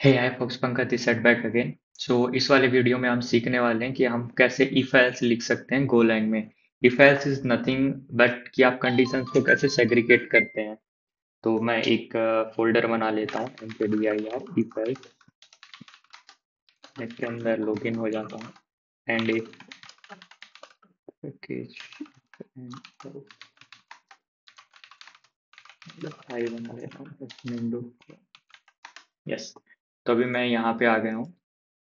Hey hi folks Pankaj this side back again. So इस वाले video में हम सीखने वाले हैं कि हम कैसे इफ एल्स लिख सकते हैं गो लाइन में। If else is nothing but कि आप कंडीशंस को कैसे सेग्रीगेट करते हैं। तो मैं एक फोल्डर बना लेता हूँ mkdir इफ एल्स। इसके अंदर लॉगिन हो जाता हूँ एंड एक फाइल बना लेता हूँ। यस, तो अभी मैं यहाँ पे आ गया हूँ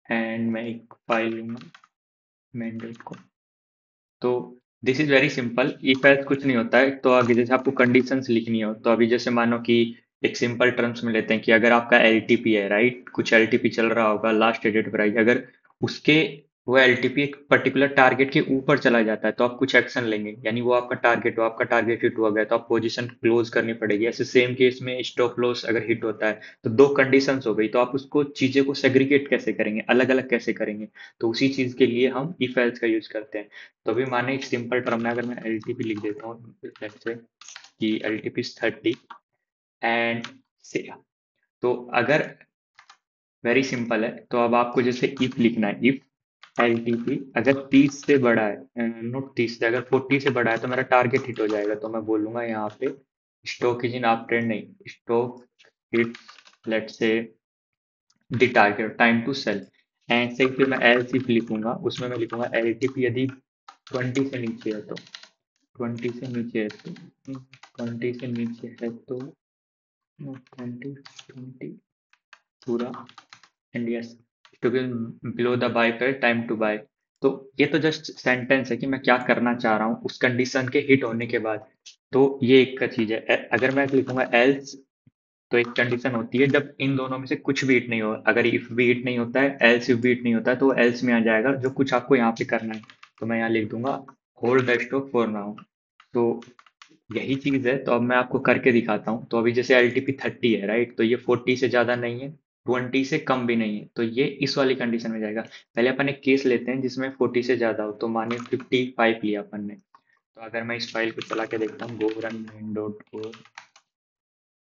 एंड मैं एक फाइल लूंगा मेन को। तो this is very simple. If else कुछ नहीं होता है। तो आगे जैसे आपको कंडीशंस लिखनी हो तो अभी जैसे मानो कि एक सिंपल टर्म्स में लेते हैं कि अगर आपका एलटीपी है, राइट, कुछ एलटीपी चल रहा होगा, लास्ट एडेड प्राइस, अगर उसके वो एलटीपी एक पर्टिकुलर टारगेट के ऊपर चला जाता है तो आप कुछ एक्शन लेंगे, यानी वो आपका टारगेट हो, आपका टारगेट हिट हुआ गया तो आप पोजीशन क्लोज करनी पड़ेगी। ऐसे सेम केस में स्टॉप लॉस अगर हिट होता है तो दो कंडीशंस हो गई, तो आप उसको चीजें को सेग्रीगेट कैसे करेंगे, अलग अलग कैसे करेंगे। तो उसी चीज के लिए हम इफ एल्स का यूज करते हैं। तो अभी माने एक सिंपल टर्म में अगर मैं एल टी पी लिख देता हूँ, लेट्स से कि एल टी पी 30 एंड से, तो अगर वेरी सिंपल है तो अब आपको जैसे इफ लिखना है। इफ एल टी पी अगर 30 से बड़ा है, नोट 30 से, अगर 40 से बड़ा है तो मेरा टारगेट हिट हो जाएगा। तो मैं बोलूंगा यहाँ पे stock is in up trend, नहीं, stock hit let's say the target time to sell. And say फिर मैं एल सी पी लिखूंगा, उसमें मैं लिखूंगा एल टी पी यदि 20 से नीचे है तो, 20 से नीचे है तो, 20 से नीचे है तो 20 पूरा and yes to be below the buy price time to buy. तो ये तो जस्ट सेंटेंस है कि मैं क्या करना चाह रहा हूँ उस कंडीशन के हिट होने के बाद। तो ये एक का चीज है। अगर मैं लिखूंगा एल्स, तो एक कंडीशन होती है जब इन दोनों में से कुछ भी हिट नहीं हो। अगर इफ भी हिट नहीं होता है, एल्स इफ भी हिट नहीं होता है, तो वो एल्स में आ जाएगा जो कुछ आपको यहाँ पे करना है। तो मैं यहाँ लिख दूंगा hold the stock for now. तो यही चीज है। तो अब मैं आपको करके दिखाता हूँ। तो अभी जैसे एल टी पी 30 है, राइट, तो ये 40 से ज्यादा नहीं है, 20 से कम भी नहीं है, तो ये इस वाली कंडीशन में जाएगा। पहले अपन एक केस लेते हैं जिसमें 40 से ज्यादा हो, तो माने 55 लिया अपन ने। तो अगर मैं इस फाइल को चला के देखता हूँ go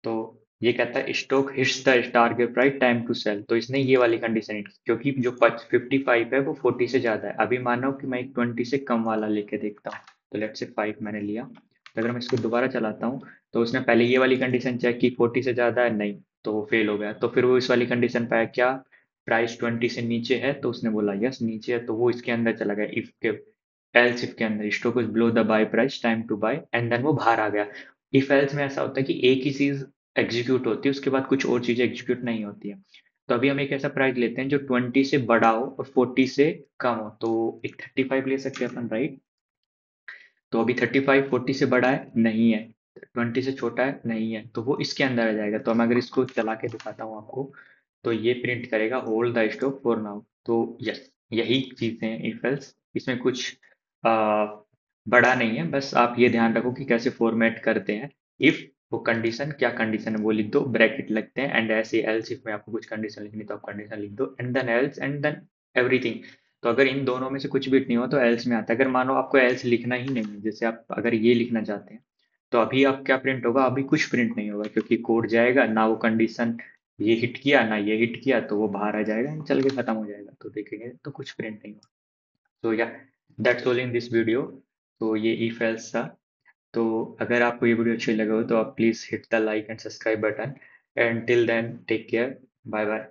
तो ये कहता है stock hits the target price time to sell. तो इसने ये वाली कंडीशन हिट, क्योंकि जो 55 है वो 40 से ज्यादा है। अभी मानो कि मैं एक 20 से कम वाला लेके देखता हूँ। तो लेट से 5 मैंने लिया। तो अगर मैं इसको दोबारा चलाता हूँ तो उसने पहले ये वाली कंडीशन चेक की, 40 से ज्यादा है, नहीं, तो वो फेल हो गया। तो फिर वो इस वाली कंडीशन पे आया, क्या प्राइस 20 से नीचे है, तो उसने बोला यस नीचे है, तो वो इसके अंदर चला गया, इफ के एल्स इफ के अंदर stock is below the buy price time to buy, and then वो बाहर आ गया। इफ एल्स में ऐसा होता है कि एक ही चीज एग्जीक्यूट होती है, उसके बाद कुछ और चीजें एग्जीक्यूट नहीं होती है। तो अभी हम एक ऐसा प्राइस लेते हैं जो 20 से बड़ा हो और 40 से कम हो। तो एक 35 ले सकते हैं अपन, राइट। तो अभी 35 40 से बड़ा है, नहीं है, 20 से छोटा है, नहीं है, तो वो इसके अंदर आ जाएगा। तो मैं अगर इसको चला के दिखाता हूँ आपको, तो ये प्रिंट करेगा hold the stock for now. तो यस, यही चीजें हैं इफ एल्स। इसमें कुछ आ, बड़ा नहीं है, बस आप ये ध्यान रखो कि कैसे फॉर्मेट करते हैं। इफ वो कंडीशन क्या कंडीशन है वो लिख दो, ब्रैकेट लगते हैं, एंड ऐसे एल्स इफ में आपको कुछ कंडीशन लिखनी तो आप कंडीशन लिख दो, and then else and then everything. तो अगर इन दोनों में से कुछ भी नहीं हुआ तो एल्स में आता है। अगर मानो आपको एल्स लिखना ही नहीं है, जैसे आप अगर ये लिखना चाहते हैं, तो अभी आप क्या प्रिंट होगा, अभी कुछ प्रिंट नहीं होगा, क्योंकि कोड जाएगा ना, वो कंडीशन ये हिट किया ना ये हिट किया, तो वो बाहर आ जाएगा, चल के खत्म हो जाएगा। तो देखेंगे तो कुछ प्रिंट नहीं होगा। तो या that's all in this video. तो ये इफ एल्स था। तो अगर आपको ये वीडियो अच्छी लगे हो तो आप please hit the like and subscribe button, and till then take care, bye bye.